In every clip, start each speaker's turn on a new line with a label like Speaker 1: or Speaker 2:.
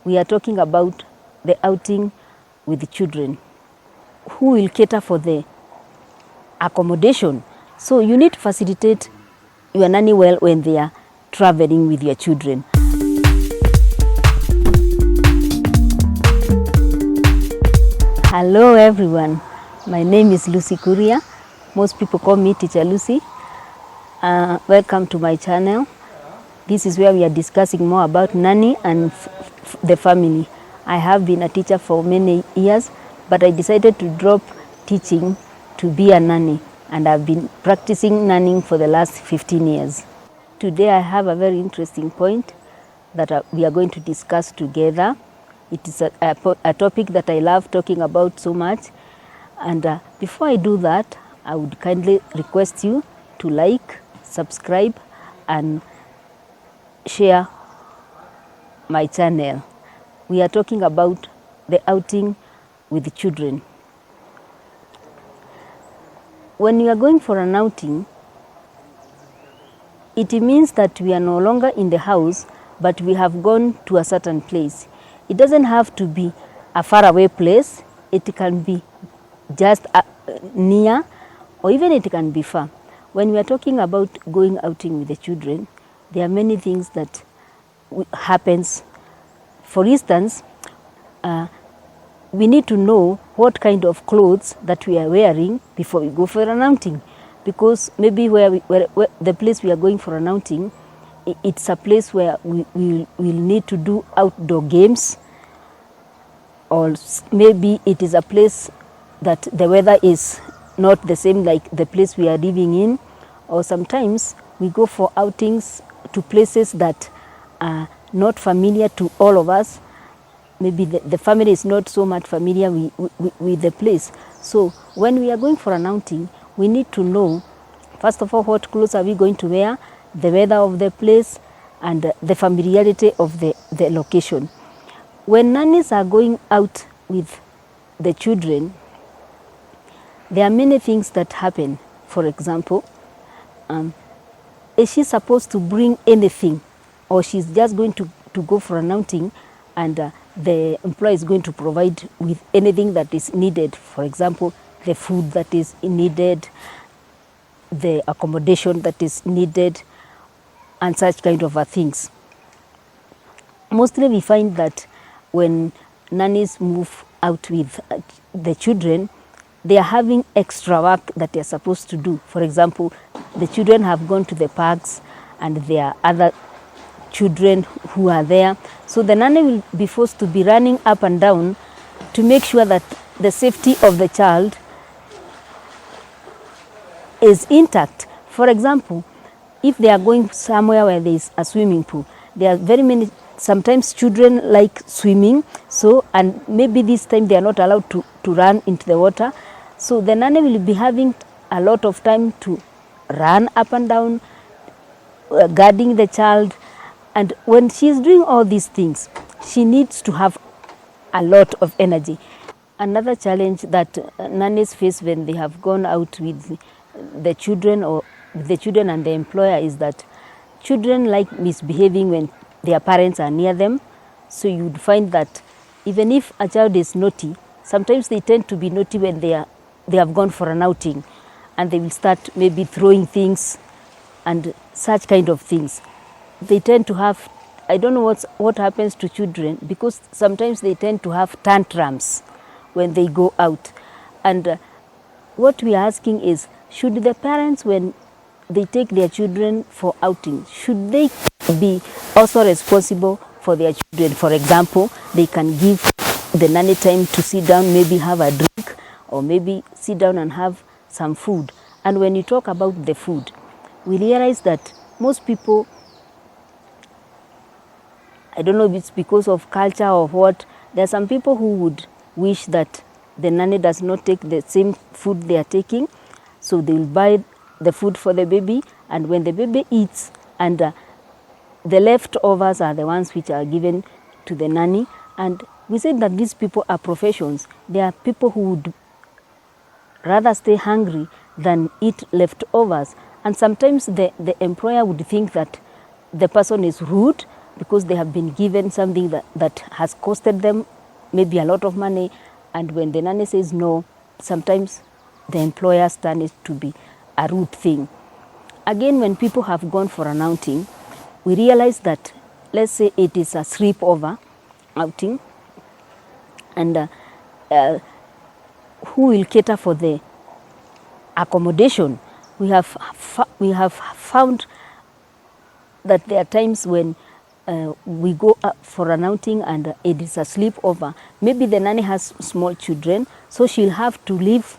Speaker 1: we are talking about the outing with the children. Who will cater for the accommodation? So you need to facilitate your nanny well when they are traveling with your children. Hello everyone, my name is Lucy Kuria. Most people call me Teacher Lucy. Welcome to my channel. This is where we are discussing more about nanny and the family. I have been a teacher for many years, but I decided to drop teaching to be a nanny, and I've been practicing nannying for the last 15 years. Today I have a very interesting point that we are going to discuss together. It is a topic that I love talking about so much, and before I do that, I would kindly request you to like, subscribe and share my channel. We are talking about the outing with children. When you are going for an outing, it means that we are no longer in the house, but we have gone to a certain place. It doesn't have to be a faraway place. It can be just near, or even it can be far. When we are talking about going outing with the children, there are many things that happens. For instance, we need to know what kind of clothes that we are wearing before we go for an outing, because maybe where the place we are going for an outing, it's a place where we will need to do outdoor games, or maybe it is a place that the weather is not the same like the place we are living in, or sometimes we go for outings to places that are not familiar to all of us. Maybe the family is not so much familiar with the place. So when we are going for an outing, we need to know, first of all, what clothes are we going to wear, the weather of the place, and the familiarity of the location. When nannies are going out with the children, there are many things that happen. For example, is she supposed to bring anything, or she's just going to go for an outing and the employer is going to provide with anything that is needed? For example, the food that is needed, the accommodation that is needed, and such kind of things. Mostly we find that when nannies move out with the children, they are having extra work that they are supposed to do. For example, the children have gone to the parks and there are other children who are there. So the nanny will be forced to be running up and down to make sure that the safety of the child is intact. For example, if they are going somewhere where there is a swimming pool, there are very many, sometimes children like swimming, so, and maybe this time they are not allowed to run into the water. So the nanny will be having a lot of time to run up and down, guarding the child. And when she is doing all these things, she needs to have a lot of energy. Another challenge that nannies face when they have gone out with the children, or the children and the employer, is that children like misbehaving when their parents are near them. So you would find that even if a child is naughty, sometimes they tend to be naughty when they have gone for an outing, and they will start maybe throwing things and such kind of things. They tend to have, I don't know what happens to children, because sometimes they tend to have tantrums when they go out. And what we are asking is, should the parents, when they take their children for outing, should they be also responsible for their children? For example, they can give the nanny time to sit down, maybe have a drink, or maybe sit down and have some food. And when you talk about the food, we realize that most people, I don't know if it's because of culture or what, there are some people who would wish that the nanny does not take the same food they are taking. So they will buy the food for the baby, and when the baby eats, and the leftovers are the ones which are given to the nanny. And we say that these people are professions. They are people who would rather stay hungry than eat leftovers. And sometimes the employer would think that the person is rude because they have been given something that has costed them maybe a lot of money, and when the nanny says no, sometimes the employers turn it to be a rude thing. Again, when people have gone for an outing, we realize that, let's say it is a sleepover outing, and who will cater for the accommodation? We have found that there are times when we go for an outing and it is a sleepover. Maybe the nanny has small children, so she'll have to leave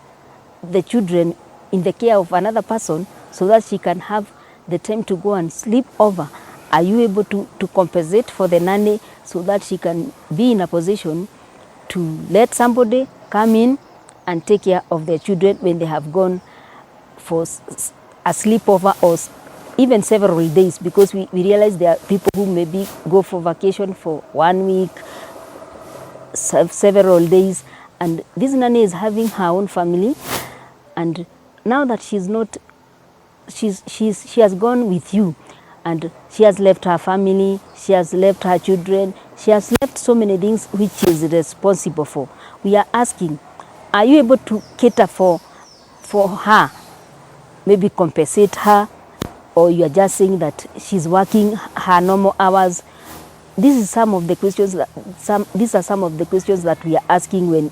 Speaker 1: the children in the care of another person so that she can have the time to go and sleep over. Are you able to compensate for the nanny so that she can be in a position to let somebody come in and take care of their children when they have gone for a sleepover or even several days? Because we realize there are people who maybe go for vacation for 1 week, several days, and this nanny is having her own family, and now that she has gone with you, and she has left her family, she has left her children, she has left so many things which she is responsible for. We are asking, are you able to cater for her? Maybe compensate her, or you are just saying that she's working her normal hours? These are some of the questions that we are asking when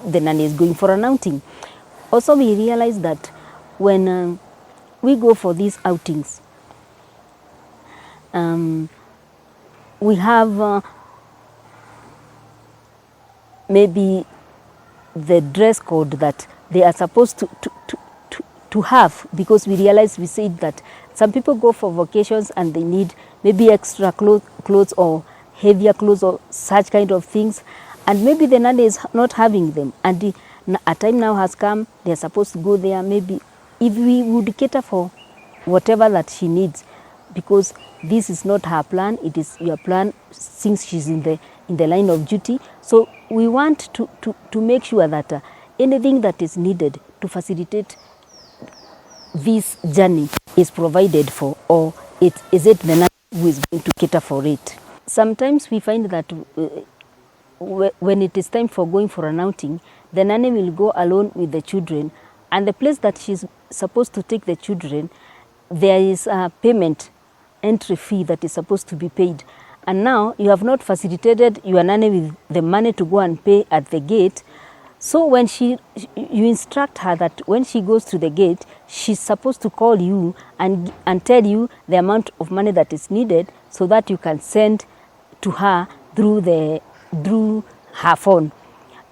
Speaker 1: the nanny is going for an outing. Also, we realize that when we go for these outings, we have maybe the dress code that they are supposed to have, because we realize, we said that some people go for vacations and they need maybe extra clothes or heavier clothes or such kind of things, and maybe the nanny is not having them, and a time now has come, they are supposed to go there. Maybe if we would cater for whatever that she needs, because this is not her plan, it is your plan since she's in the line of duty. So we want to make sure that anything that is needed to facilitate this journey is provided for, or is it the nanny who is going to cater for it? Sometimes we find that when it is time for going for an outing, the nanny will go alone with the children, and the place that she's supposed to take the children, there is a payment entry fee that is supposed to be paid, and now you have not facilitated your nanny with the money to go and pay at the gate. So when you instruct her that when she goes to the gate, she's supposed to call you and tell you the amount of money that is needed, so that you can send to her through her phone.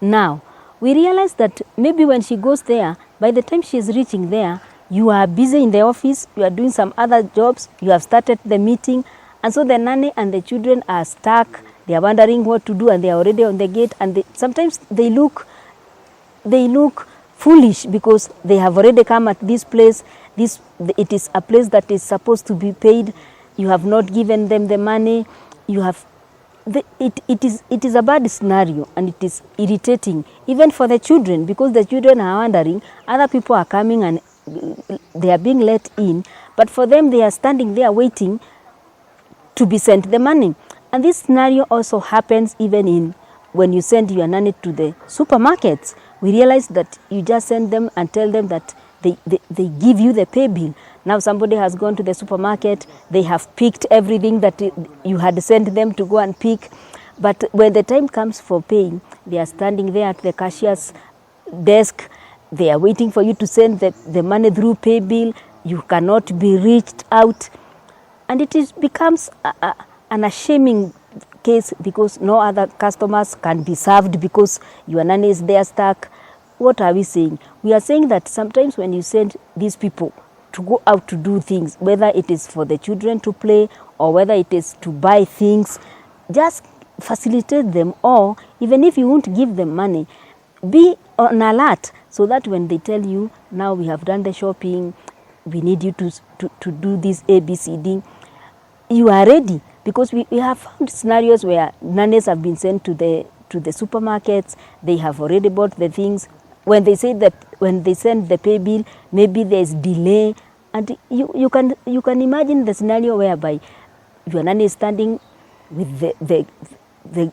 Speaker 1: Now we realize that maybe when she goes there, by the time she is reaching there, you are busy in the office, you are doing some other jobs, you have started the meeting, and so the nanny and the children are stuck. They are wondering what to do, and they are already on the gate, and sometimes they look foolish because they have already come at this place. It is a place that is supposed to be paid. You have not given them the money. It is a bad scenario, and it is irritating even for the children, because the children are wondering, other people are coming and they are being let in, but for them, they are standing there waiting to be sent the money. And this scenario also happens even when you send your nanny to the supermarkets. We realize that you just send them and tell them that they give you the pay bill. Now somebody has gone to the supermarket, they have picked everything that you had sent them to go and pick, but when the time comes for paying, they are standing there at the cashier's desk. They are waiting for you to send the money through pay bill. You cannot be reached out, and becomes an shaming case, because no other customers can be served because your nanny is there stuck. What are we saying? We are saying that sometimes when you send these people to go out to do things, whether it is for the children to play or whether it is to buy things, just facilitate them, or even if you won't give them money, be on alert, so that when they tell you, now we have done the shopping, we need you to do this ABCD, you are ready. Because we have found scenarios where nannies have been sent to the supermarkets, they have already bought the things. When they send the pay bill, maybe there is delay, and you can imagine the scenario whereby your nanny is standing with the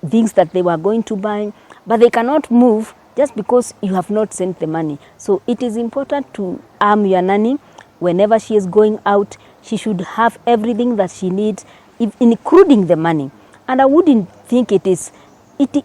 Speaker 1: things that they were going to buy, but they cannot move just because you have not sent the money. So it is important to arm your nanny. Whenever she is going out, she should have everything that she needs, including the money. And I wouldn't think if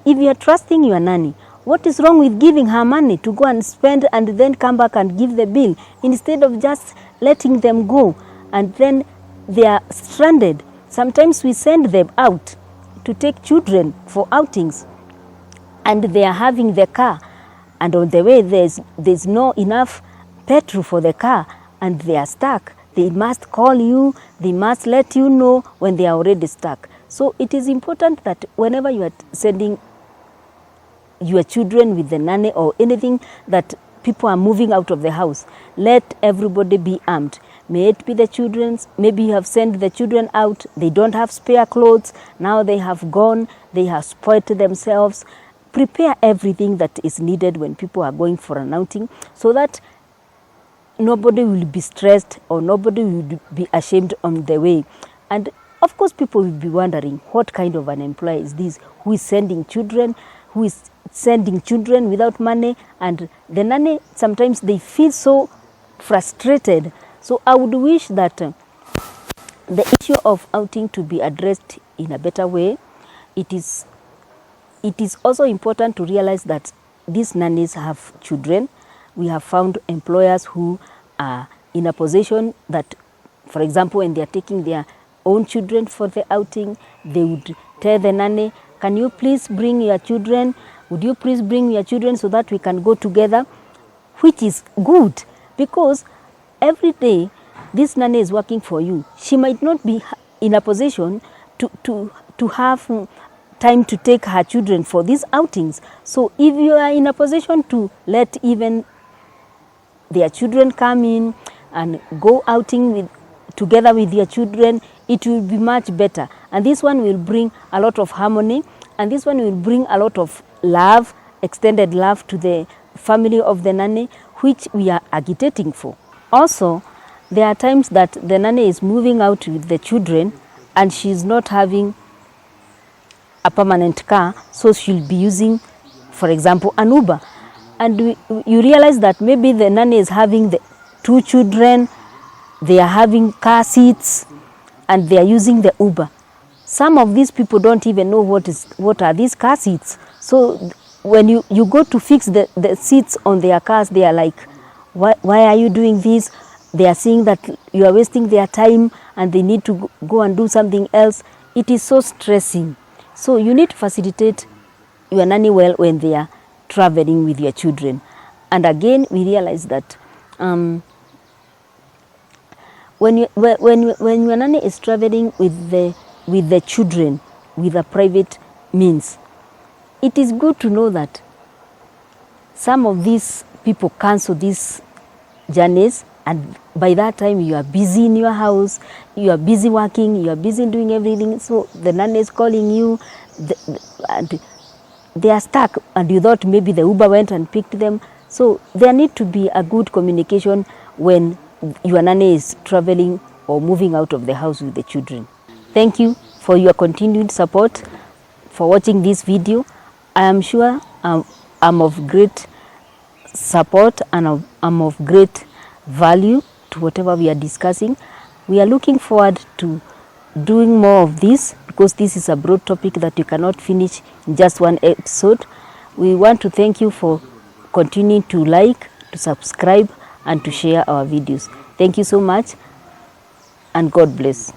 Speaker 1: you are trusting your nanny, what is wrong with giving her money to go and spend and then come back and give the bill, instead of just letting them go and then they are stranded? Sometimes we send them out to take children for outings, and they are having the car, and on the way there's no enough petrol for the car, and they are stuck. They must call you, they must let you know when they are already stuck. So it is important that whenever you are sending your children with the nanny or anything that people are moving out of the house, let everybody be armed. May it be the children's, maybe you have sent the children out, they don't have spare clothes, now they have gone, they have spoiled themselves. Prepare everything that is needed when people are going for an outing, so that nobody will be stressed or nobody will be ashamed on the way. And of course, people will be wondering, what kind of an employer is this who is sending children, without money? And the nanny, sometimes they feel so frustrated. So I would wish that the issue of outing to be addressed in a better way. It is also important to realize that these nannies have children. We have found employers who are in a position that, for example, when they are taking their own children for the outing, they would tell the nanny, can you please bring your children? Would you please bring your children so that we can go together? Which is good, because every day this nanny is working for you. She might not be in a position to have time to take her children for these outings. So if you are in a position to let even their children come in and go outing together with your children, it will be much better. And this one will bring a lot of harmony, and this one will bring a lot of love, extended love to the family of the nanny, which we are agitating for. Also, there are times that the nanny is moving out with the children and she's not having a permanent car, so she'll be using, for example, an Uber. And you realize that maybe the nanny is having the 2 children, they are having car seats, and they are using the Uber. Some of these people don't even know what are these car seats. So when you go to fix the seats on their cars, they are like, why are you doing this? They are seeing that you are wasting their time and they need to go and do something else. It is so stressing. So you need to facilitate your nanny well when they are traveling with your children. And again, we realize that when your nanny is traveling with the children with a private means, it is good to know that some of these people cancel these journeys, and by that time you are busy in your house, you are busy working, you are busy doing everything. So the nanny is calling you, and they are stuck, and you thought maybe the Uber went and picked them. So there need to be a good communication when your nanny is traveling or moving out of the house with the children. Thank you for your continued support, for watching this video. I am sure I'm of great support and I'm of great value to whatever we are discussing. We are looking forward to doing more of this, because this is a broad topic that you cannot finish in just one episode. We want to thank you for continuing to like, to subscribe, and to share our videos. Thank you so much, and God bless.